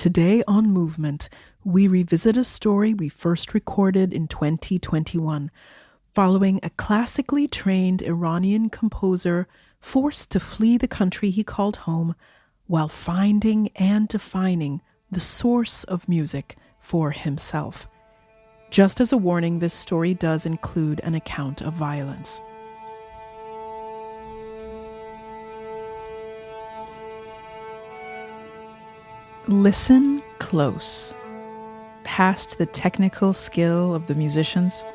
Today on Movement, we revisit a story we first recorded in 2021, following a classically trained Iranian composer forced to flee the country he called home while finding and defining the source of music for himself. Just as a warning, this story does include an account of violence. Listen close. Past the technical skill of the musicians,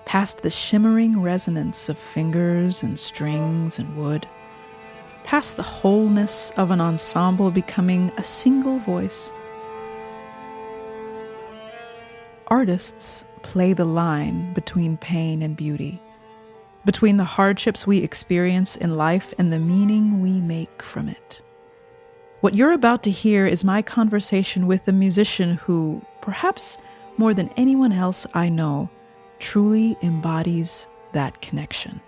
past the shimmering resonance of fingers and strings and wood, past the wholeness of an ensemble becoming a single voice. Artists play the line between pain and beauty, between the hardships we experience in life and the meaning we make from it. What you're about to hear is my conversation with a musician who, perhaps more than anyone else I know, truly embodies that connection.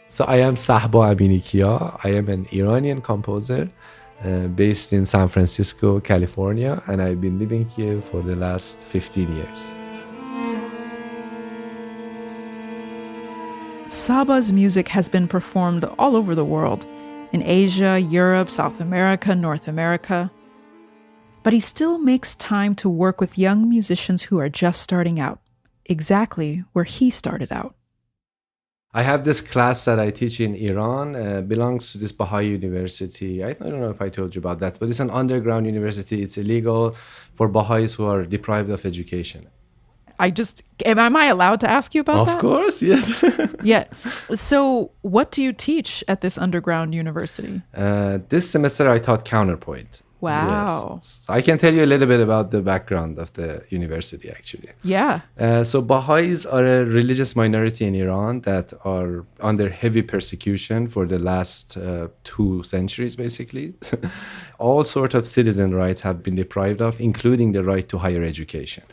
So I am Sahba Aminikia. I am an Iranian composer based in San Francisco, California, and I've been living here for the last 15 years. Sahba's music has been performed all over the world, in Asia, Europe, South America, North America. But he still makes time to work with young musicians who are just starting out, exactly where he started out. I have this class that I teach in Iran, belongs to this Baha'i university. I don't know if I told you about that, but it's an underground university. It's illegal for Baha'is who are deprived of education. Am I allowed to ask you about that? Of course, yes. Yeah. So what do you teach at this underground university? This semester I taught counterpoint. Wow. Yes. So I can tell you a little bit about the background of the university, actually. Yeah. So Baha'is are a religious minority in Iran that are under heavy persecution for the last 2 centuries, basically. All sorts of citizen rights have been deprived of, including the right to higher education.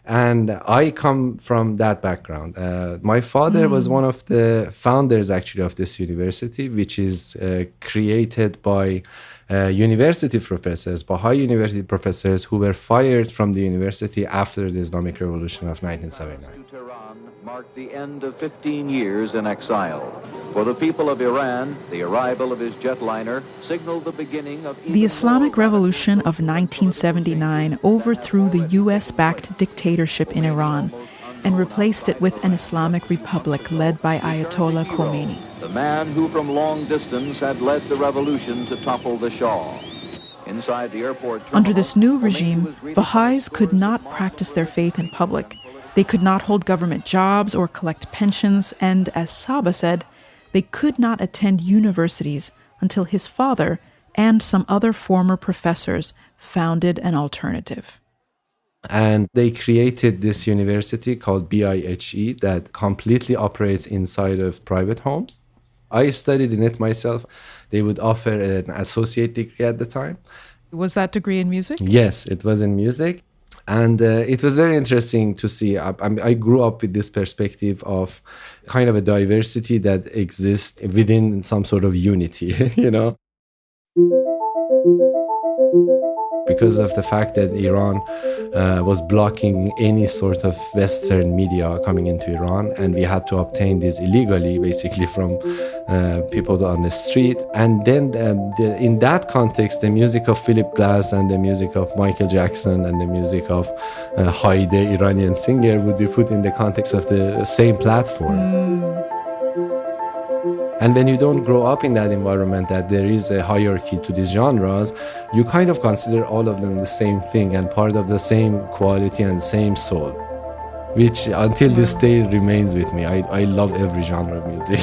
And I come from that background. My father was one of the founders, actually, of this university, which is created by university professors, Baha'i university professors, who were fired from the university after the Islamic Revolution of 1979. Tehran marked the end of 15 years in exile. For the people of Iran, the arrival of his jetliner signaled the beginning of... The Islamic Revolution of 1979 overthrew the US-backed dictatorship in Iran and replaced it with an Islamic republic led by Ayatollah Khomeini. The man who from long distance had led the revolution to topple the Shah. Inside the airport terminal, Under this new regime, Baha'is could not practice their faith in public. They could not hold government jobs or collect pensions, and as Sahba said, they could not attend universities until his father and some other former professors founded an alternative. And they created this university called BIHE that completely operates inside of private homes. I studied in it myself. They would offer an associate degree at the time. Was that degree in music? Yes, it was in music. And it was very interesting to see. I grew up with this perspective of kind of a diversity that exists within some sort of unity, you know? Because of the fact that Iran was blocking any sort of Western media coming into Iran, and we had to obtain this illegally, basically from people on the street. And then in that context, the music of Philip Glass and the music of Michael Jackson and the music of Haide, Iranian singer, would be put in the context of the same platform. And when you don't grow up in that environment, that there is a hierarchy to these genres, you kind of consider all of them the same thing and part of the same quality and same soul, which until this day remains with me. I love every genre of music.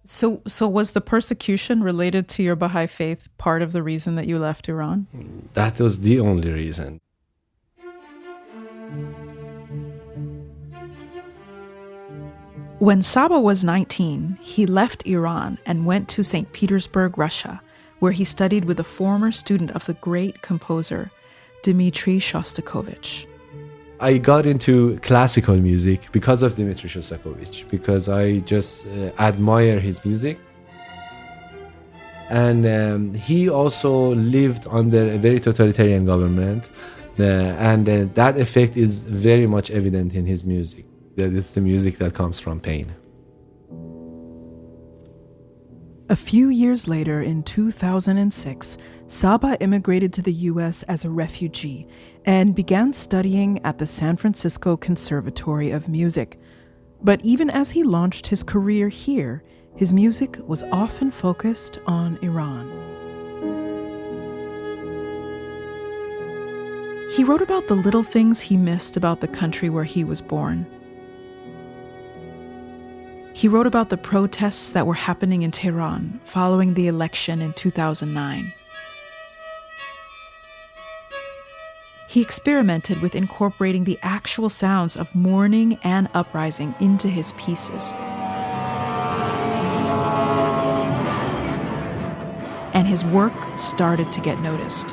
So was the persecution related to your Baha'i faith part of the reason that you left Iran? That was the only reason. When Sahba was 19, he left Iran and went to St. Petersburg, Russia, where he studied with a former student of the great composer, Dmitri Shostakovich. I got into classical music because of Dmitri Shostakovich, because I just admire his music. And he also lived under a very totalitarian government, and that effect is very much evident in his music. That it's the music that comes from pain. A few years later, in 2006, Sahba immigrated to the U.S. as a refugee and began studying at the San Francisco Conservatory of Music. But even as he launched his career here, his music was often focused on Iran. He wrote about the little things he missed about the country where he was born. He wrote about the protests that were happening in Tehran following the election in 2009. He experimented with incorporating the actual sounds of mourning and uprising into his pieces. And his work started to get noticed.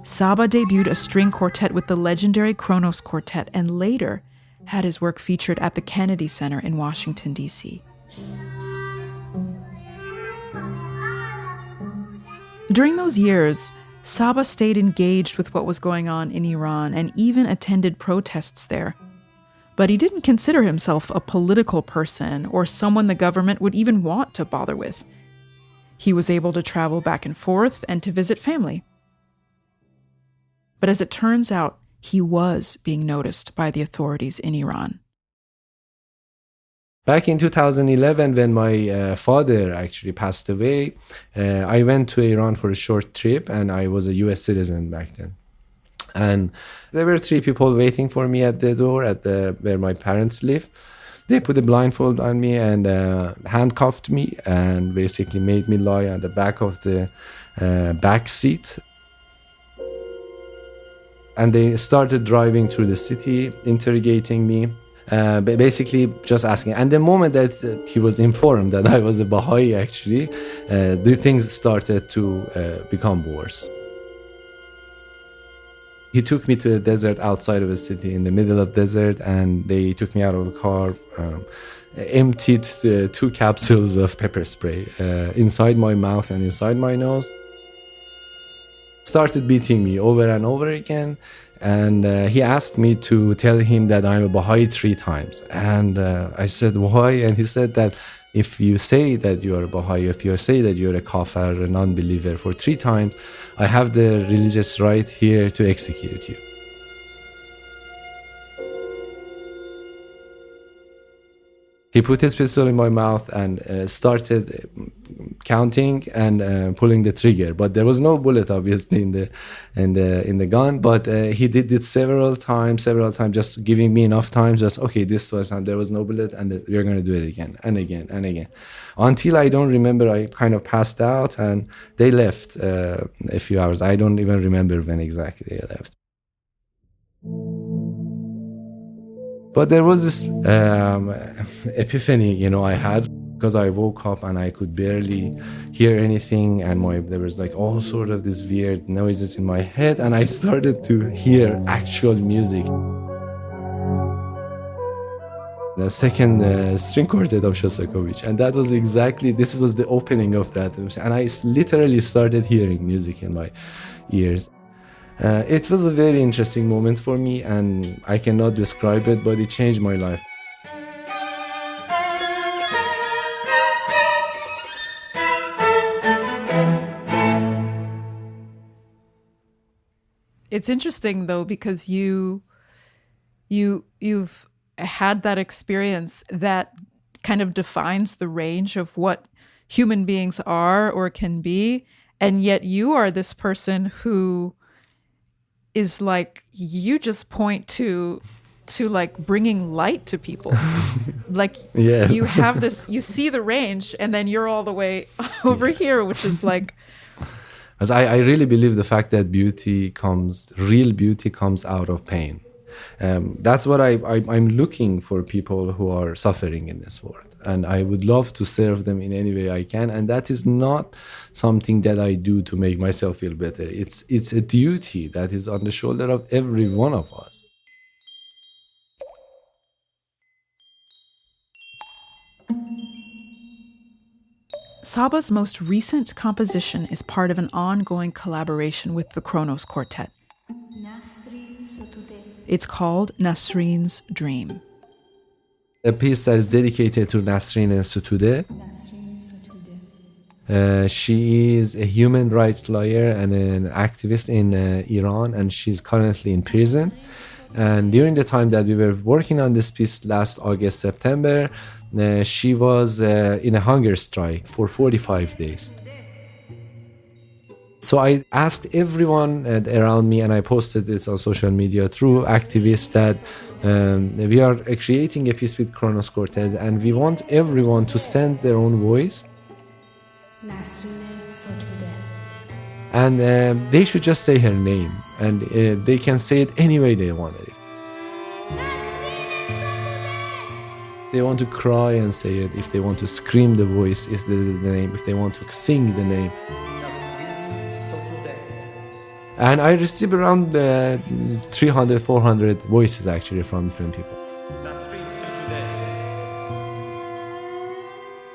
Sahba debuted a string quartet with the legendary Kronos Quartet and later had his work featured at the Kennedy Center in Washington, D.C. During those years, Sahba stayed engaged with what was going on in Iran and even attended protests there. But he didn't consider himself a political person or someone the government would even want to bother with. He was able to travel back and forth and to visit family. But as it turns out, he was being noticed by the authorities in Iran. Back in 2011, when my father actually passed away, I went to Iran for a short trip, and I was a US citizen back then. And there were 3 people waiting for me at the door where my parents live. They put a blindfold on me and handcuffed me and basically made me lie on the back of the back seat. And they started driving through the city, interrogating me, basically just asking. And the moment that he was informed that I was a Baha'i, actually, the things started to become worse. He took me to a desert outside of the city, in the middle of the desert, and they took me out of a car, emptied 2 capsules of pepper spray inside my mouth and inside my nose. Started beating me over and over again, and he asked me to tell him that I'm a Baha'i 3 times. And I said, why? And he said that if you say that you are a Baha'i, if you say that you're a kafir, a non-believer for 3 times, I have the religious right here to execute you. He put his pistol in my mouth and started counting and pulling the trigger, but there was no bullet, obviously, in the gun. But he did it several times, just giving me enough time. Just okay, this was there was no bullet, and we're gonna do it again and again and again, until I don't remember. I kind of passed out, and they left a few hours. I don't even remember when exactly they left. But there was this epiphany, I had, because I woke up and I could barely hear anything, and there was like all sort of these weird noises in my head, and I started to hear actual music. The second string quartet of Shostakovich, and this was the opening of that, and I literally started hearing music in my ears. It was a very interesting moment for me, and I cannot describe it, but it changed my life. It's interesting, though, because you've had that experience that kind of defines the range of what human beings are or can be, and yet you are this person who is like, you just point to like bringing light to people. Like, yeah. You have this, you see the range, and then you're all the way over here, which is like, as I really believe the fact that real beauty comes out of pain. That's what I'm looking for, people who are suffering in this world. And I would love to serve them in any way I can. And that is not something that I do to make myself feel better. It's a duty that is on the shoulder of every one of us. Sahba's most recent composition is part of an ongoing collaboration with the Kronos Quartet. It's called Nasreen's Dream. A piece that is dedicated to Nasreen Sotoudeh. She is a human rights lawyer and an activist in Iran, and she's currently in prison. And during the time that we were working on this piece last August, September, she was in a hunger strike for 45 days. So I asked everyone around me, and I posted it on social media through activists, that we are creating a piece with Kronos Quartet, and we want everyone to send their own voice. And they should just say her name, and they can say it any way they want it. They want to cry and say it. If they want to scream, the voice is the name. If they want to sing, the name. And I received around 300, 400 voices actually from different people.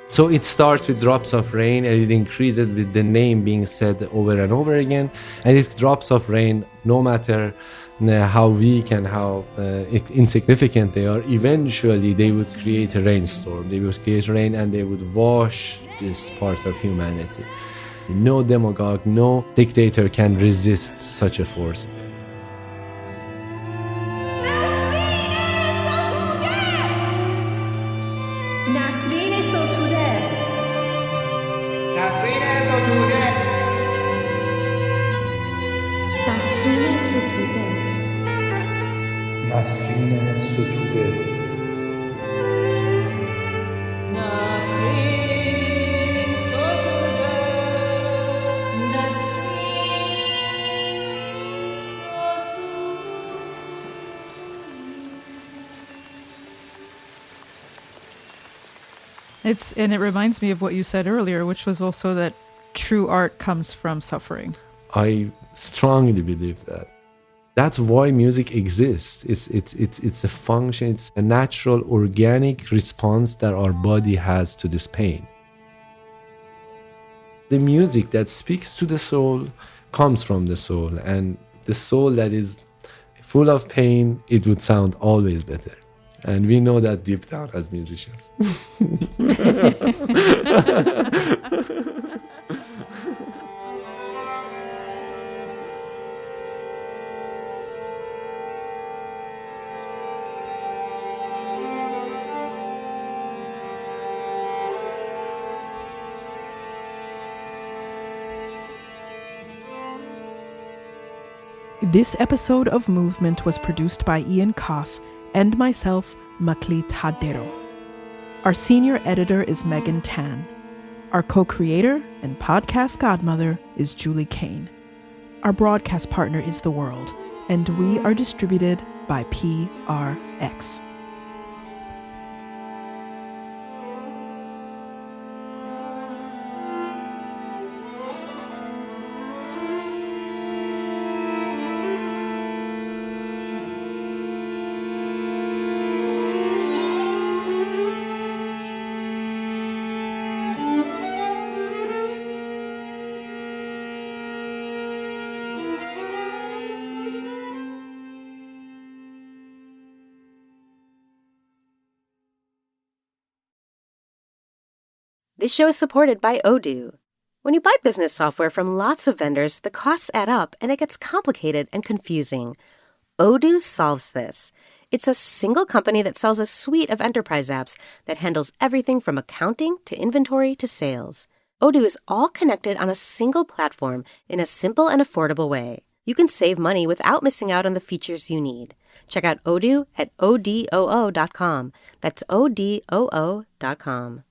So it starts with drops of rain, and it increases with the name being said over and over again. And it's drops of rain, no matter how weak and how insignificant they are, eventually they would create a rainstorm. They would create rain, and they would wash this part of humanity. No demagogue, no dictator can resist such a force. And it reminds me of what you said earlier, which was also that true art comes from suffering. I strongly believe that. That's why music exists. It's a function, it's a natural, organic response that our body has to this pain. The music that speaks to the soul comes from the soul, and the soul that is full of pain, it would sound always better. And we know that deep down as musicians. This episode of Movement was produced by Ian Koss and myself, Makli Tadero. Our senior editor is Megan Tan. Our co-creator and podcast godmother is Julie Kane. Our broadcast partner is The World, and we are distributed by PRX. This show is supported by Odoo. When you buy business software from lots of vendors, the costs add up and it gets complicated and confusing. Odoo solves this. It's a single company that sells a suite of enterprise apps that handles everything from accounting to inventory to sales. Odoo is all connected on a single platform in a simple and affordable way. You can save money without missing out on the features you need. Check out Odoo at odoo.com. That's odoo.com.